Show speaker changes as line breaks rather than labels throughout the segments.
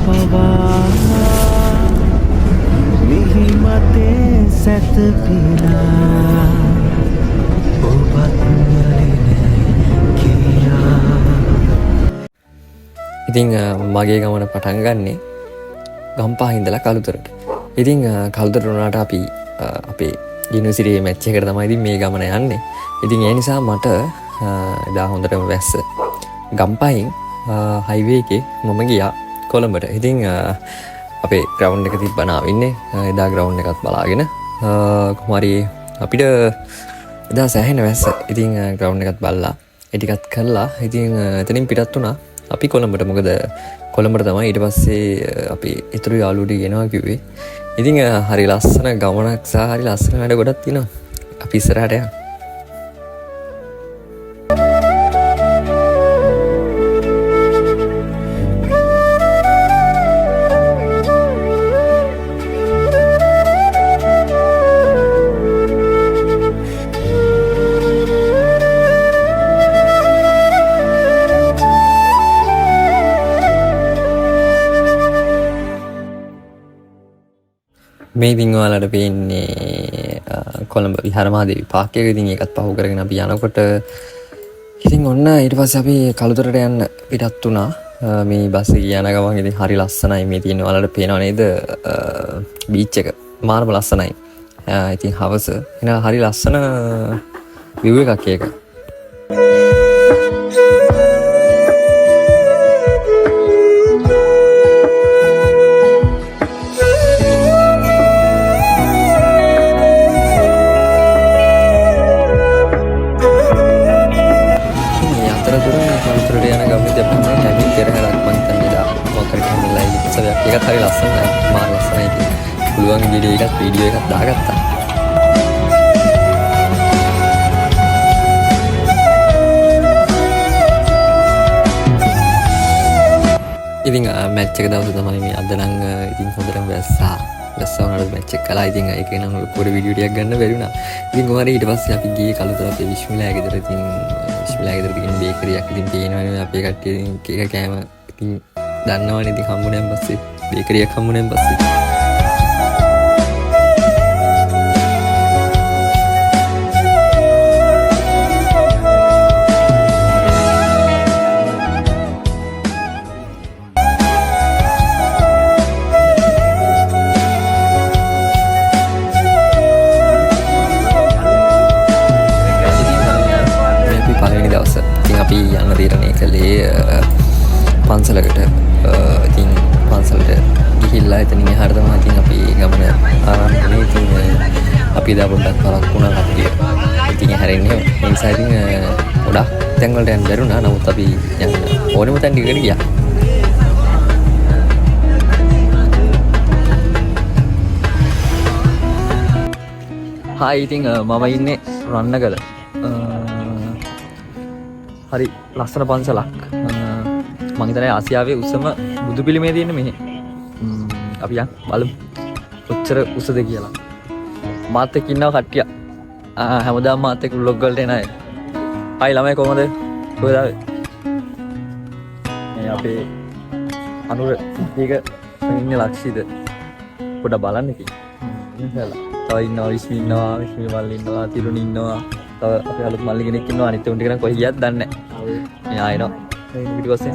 පවා මිහි මතේ සැතපීලා ඔබත්
ඉතින් මගේ ගමන පටන් ගන්නේ ගම්පහ ඉඳලා කළුතරට. ඉතින් කළුතර වුණාට අපි අපේ යුනිවර්සිටි මැච් එකකට තමයි ඉතින් මේ ගමන යන්නේ. ඉතින් ඒ නිසා මට එදා හොඳටම වැස්ස ගම්පහින් හයිවේ එකේ මම ගියා කොළඹට. ඉතින් අපේ ග්‍රවුන්ඩ් එක තිබ්බ නාවින්නේ එදා ග්‍රවුන්ඩ් එකත් බලාගෙන කොහොම හරි අපිට එදා සෑහෙන වැස්ස. ඉතින් ග්‍රවුන්ඩ් එකත් බලලා ඒ ටිකත් කරලා ඉතින් එතනින් පිටත් වුණා අපි කොළඹට. මොකද කොළඹට තමයි ඊට පස්සේ අපි ඉතුරු යාළුවෝ ටික එනවා කිව්වේ. ඉතින් හරි ලස්සන ගමනක් සහ හරි ලස්සන වැඩ ගොඩක් තියෙනවා. අපි ඉස්සරහට යමු. මේ ඉතින් ඔයාලට පේන්නේ කොළඹ විහාරමහාදේවි පාර්ක් එක. ඉතින් ඒකත් පහු කරගෙන අපි යනකොට ඉතින් ඔන්න ඊට පස්සේ අපි කළුතරට යන්න පිටත් වුණා. මේ බස් එක යන ගමන් ඉතින් හරි ලස්සනයි. මේ තියෙන ඔයාලට පේනව නේද බීච් එක මාරම ලස්සනයි. ඉතින් හවස එන හරි ලස්සන view එකක් ඒක. ඒකත් හරි ලස්සනයි. මාර ලස්සනයි. පුළුවන් විදිහට ඒකත් වීඩියෝ එකක් දාගත්තා. ඉතින් මැච් එක දවසේ තමයි මේ අද නම් ඉතින් හොඳටම වැස්සා වුණාට මැච් එක කළා. ඉතින් ඒක නම් පොඩි වීඩියෝ ටිකක් ගන්න බැරි වුණා. ඉතින් කොහොමද ඊට පස්සේ අපි ගියේ කළුතර අපේ විශ්මිලා ගෙදර. ඉතින් විශ්මිලා ගෙදර තියෙන බේකරියක් ඉතින් තියෙනවනේ අපේ කට්ටිය. ඉතින් කේක කෑම ඉතින් දන්නවනේ. ඉතින් හම්බුනේන් පස්සේ බේකරියක් හම්බුනේන් පස්සේ පළවෙනි දවස ඉතින් අපි යන්න තීරණය කළේ පන්සලකට. ඉතින් පන්සලට ගිහිල්ලා එතනින් එහාට තමයි ඉතින් අපි ගමන ආරම්භ කළේ. ඉතින් අපි එදා පොඩ්ඩක් පරක් වුණා කට්ටිය. ඉතින් හැරෙන්නේ ඒ නිසා ඉතින් ගොඩක් තැන් වලට යන්න බැරි වුණා. නමුත් අපි යන්න ඕනෙම තැන් ටිකකට ගියා. හායි ඉතින් මම ඉන්නේ රන්නගල. හරි ලස්සන පන්සලක්. මං හිතන්නේ ආසියාවේ උසම බුදු පිළිමය තියෙන්නේ මෙහි. අපි යන් බලමු කොච්චර උසද කියලා. මාත් එක්ක ඉන්නවා කට්ටිය. හැමදාම මාත් එක්ක vlog වලට එන අය. හායි ළමයි කොහමද? කොහෙද ආවේ? මේ අපේ අනුර ටික ඉන්නේ ලක්ෂිත. පොඩ්ඩක් බලන්න කි. තව ඉන්නවා විශ්මි ඉන්නවා, විශ්මි මල්ලි ඉන්නවා, තිරුණි ඉන්නවා. තව අපේ අලුත් මල්ලි කෙනෙක් ඉන්නවා. අනිත් උන් ටික නම් කොහෙ ගියත් දන්නේ නැහැ. මේ ආයෙනවා. පිටිපස්සේ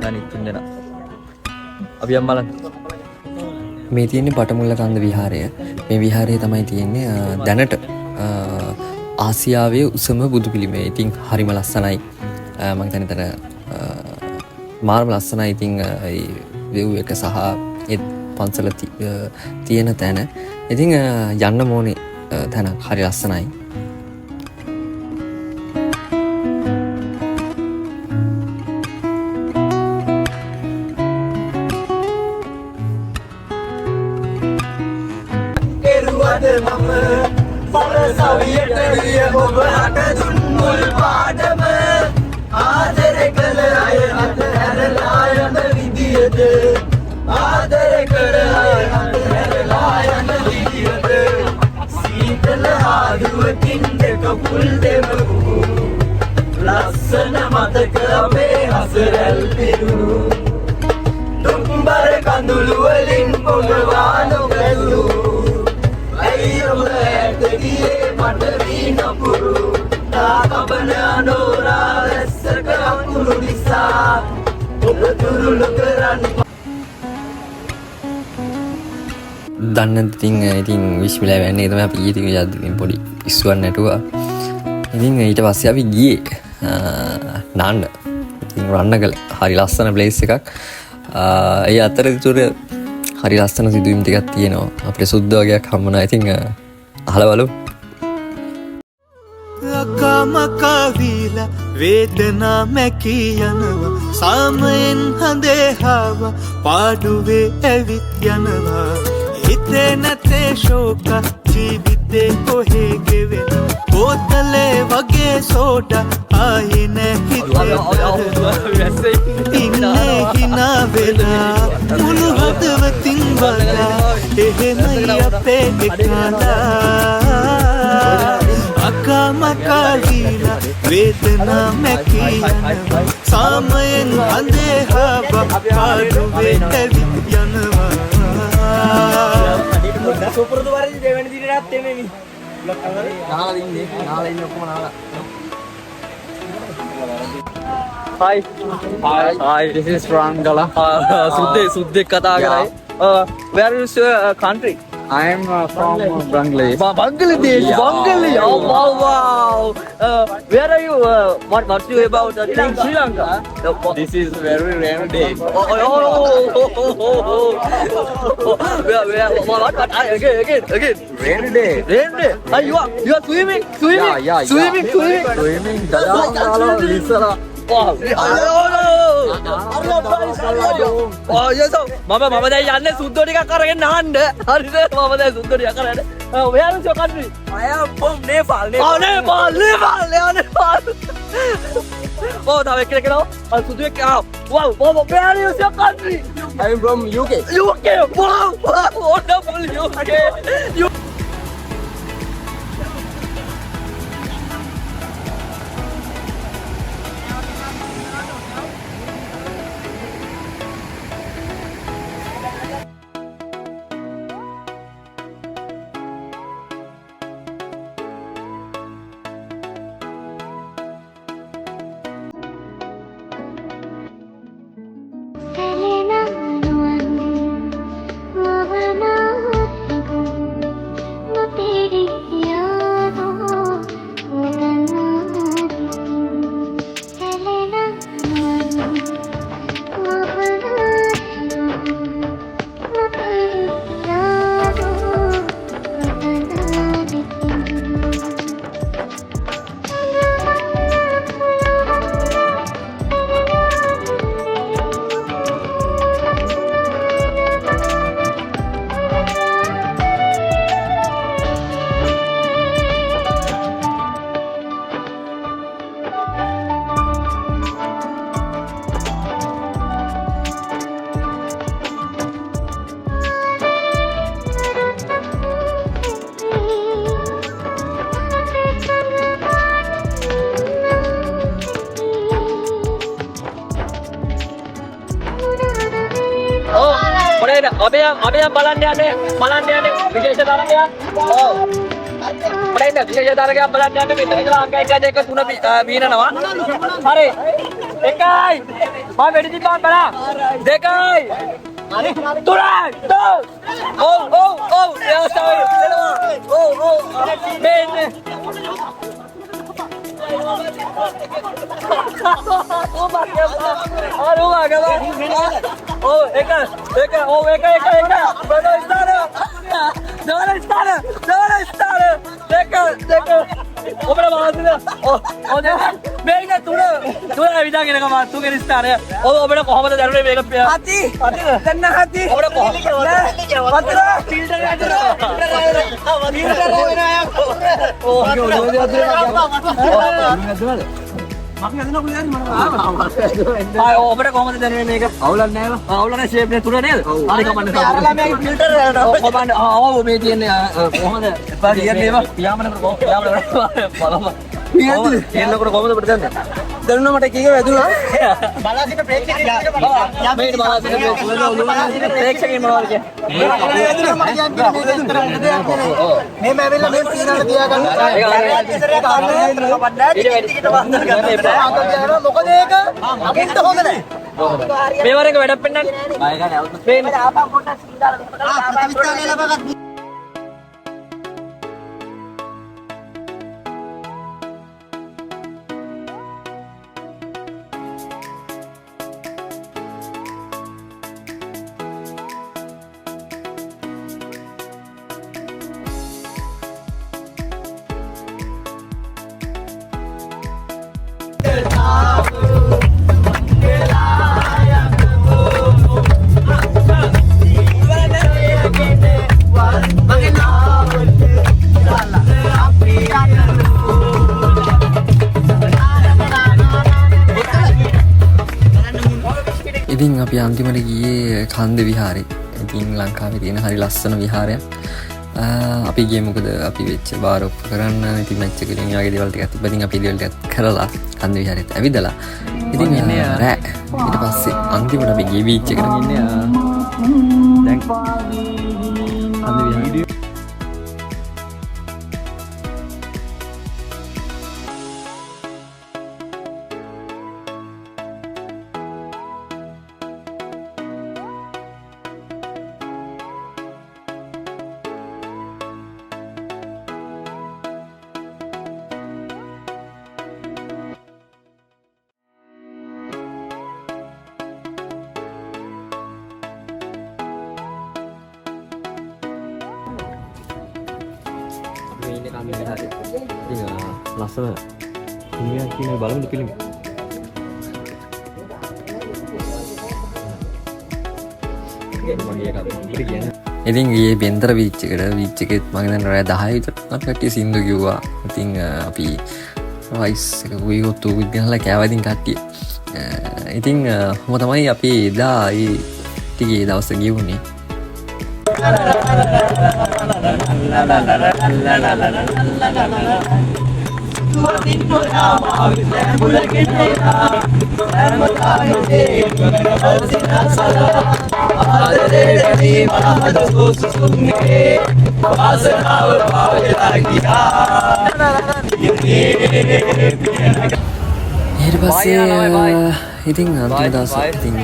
අනිත් තුන් දෙනා. අපි යම් බලන්න. මේ තියෙන්නේ පටමුල්ල කන්ද විහාරය. මේ විහාරය තමයි තියෙන්නේ දැනට ආසියාවේ උසම බුදු පිළිමය. ඉතින් හරිම ලස්සනයි. මම හිතන්නේ මාරම ලස්සනයි. ඉතින් ඒ view එක සහ ඒ පන්සල තියෙන තැන ඉතින් යන්න ඕනේ තැන හරි ලස්සනයි.
සවියට විය ඔබ හට දුන් මුල් පාඩම ආදර කළ අය අතහැරලා යන විදියද ආදර කළ අය අතහැරලා යන විදියද සීතල ආදුවකින් දෙක පුල් දෙමු ලස්සන මතක අපේ හසරැල් පිරුණු දුම්බර ඔබ දුරුළු කරන්න
දන්න ඉතින් විශ්මිලා වැන්නේ තම අපි ඊතික යද්දිින් පොඩි ඉස්ුවන් නැටුවා ඉතින් ඊට පස්සේ අපි ගියේ නාන්න ඉතින් රන්න කළ හරි ලස්සන ප්ලේස් එකක් ඒ අතර තුර හරි ලස්සන සිදුවීම් ටිකක් තියෙනවා අපිට සුද්ද වගේක් හම්බුණා ඉතින් අහලා බලමු
අකමකවිලා වේදනා මැකී යනවා සාමයෙන් හඳේ හාව පාඩුවේ ඇවිත් යනවා හිතේ නැතේ ශෝක ජීවිතේ කොහේ ගෙවෙන බෝතලේ වගේ සෝඩා ආයේ නැහිතේ ඉන්නේ හිනා වෙලා මුළු හදවතින් වලා එහෙමයි අපේ එකලා අකමකවිලා වේදනා මැකී යනවා සාමයෙන් හඳේ හාව පාඩුවේ ඇවිත් යනවා
සුපුරුදු වරදි දෙවෙනි දිනටත් එමෙමි. නාලා ඉන්නේ. නාලා ඉන්නේ ඔක්කොම නාලා. Hi. Hi. This is Rangala.
සුද්දෙක් කතා කරයි
Where is your country?
I am from Bangladesh.
Bangladesh. Bangladesh. Oh wow. Where are you? What's you about Sri Lanka?
This is very rare day.
Where? What? Again.
Rare day.
Rain day. You are swimming.
Yeah.
Swimming.
Swimming. Dalam Lisara.
Wow. yes. Mama දැන් යන්නේ සුද්දෝ ටිකක් අරගෙන නාන්න. හරිද? මම දැන් සුද්දෝ ටිකක් අරගෙන. Where is your country?
I am from Nepal.
Nepal. Oh, තව එක්කෙනෙක් එනවා. සුද්දෝ එක්ක. Wow. Where is your country?
I am from UK.
UK. Wow. Wonderful UK. අපේ බලන්න යන්නේ විශේෂ තරගයක්. ඔව්. අපිට විශේෂ තරගයක් බලන්න යන්නේ මෙතන ඉඳලා අංක 1 2 3 බීනනවා. හරි. 1යි. මම වෙඩි තිබ්බා බලන්න. 2යි. 3යි. ඔව්. මෙන්න. ඔබට කොහොමද දැනෙන්නේ මේක? අවුලක් නෑව. අවුලක් ෂේප් එක තුන නේද? හරි කමන්න. ළමයාගේ ෆිල්ටර් වලට ඔබ ආව මේ තියෙන්නේ කොහොමද? එපා කියන්නේ ඒවා. පියාඹනකට බලන්න. එන්නකොට කොහොමද අපිට දැනන්නේ? දැනුණා මට කීක වැදුණා. බලා සිට ප්‍රේක්ෂකයන් මේක බලා සිට ප්‍රේක්ෂකයන් මොනවද කියන්නේ? මේ මැවෙලා මේ සීනකට තියාගන්න. ඒක මොකද ඒක? අපිට හොඳ නැහැ. මේ වරේක වැඩක් පෙන්නන්න. බය ගන්න આવුත් පේන්න. ආපහු පොඩ්ඩක් සීදාලා.
ඉතින් අපි අන්තිමට ගියේ කන්ද විහාරේ. ඉතින් ලංකාවේ තියෙන හරි ලස්සන විහාරයක්. අපි ගියේ මොකද අපි වෙච්ච බාර ඔප්පු කරන්න. ඉතින් මැච් එකේ ඉතින් වගේ දේවල් ටිකක් තිබ්බා. ඉතින් අපි ඒ දේවල් ටිකක් කරලා කන්ද විහාරෙත් ඇවිදලා. ඉතින් රෑ ඊට පස්සේ අන්තිමට අපි ගියේ බීච් එකට. දැන් කන්ද විහාරේ ලස්සන හිමියක් කියන බලමුද පිළිම. ඉතින් ගියේ බෙන්තර බීච් එකේ මම දැන් රෑ 10 විතර කට්ටිය සින්දු කිව්වා. ඉතින් අපි රයිස් එක ගොයිගොතු විදිහට කෑවා ඉතින් කට්ටිය. ඉතින් මොකද තමයි අපි එදා ඒ ටිකේ දවස් ගියුනේ. ඊට පස්සේ ඉතින් අන්තිම දවස් ඉතින්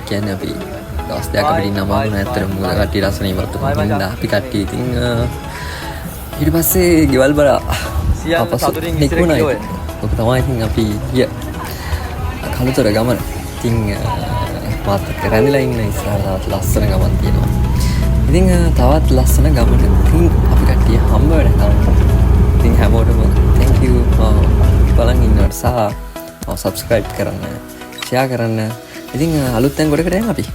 කියන්නේ අපි දවස් දෙකක් අපිට ඉන්න අමාරු නෑ ඇත්තටම මොකද කට්ටිය රසණ ඉවත් වුණා අපි කට්ටිය ඉතින් ඊට පස්සේ ගෙවල් බලා අපසු නිකුණා ඉතින් ඔක තමයි ඉතින් අපි ගිය කළුතර ගමන ඉතින් මාත් රැඳිලා ඉන්න ඉස්සරහට ලස්සන ගමන් තියෙනවා ඉතින් තවත් ලස්සන ගමනක ඉතින් අපි කට්ටිය හම්බ වෙනවා ඉතින් හැමෝටම thank you බලන් ඉන්නවට සහ subscribe කරන්න share කරන්න ඉතින් අලුත් තැන් ගොඩකට යන්න අපි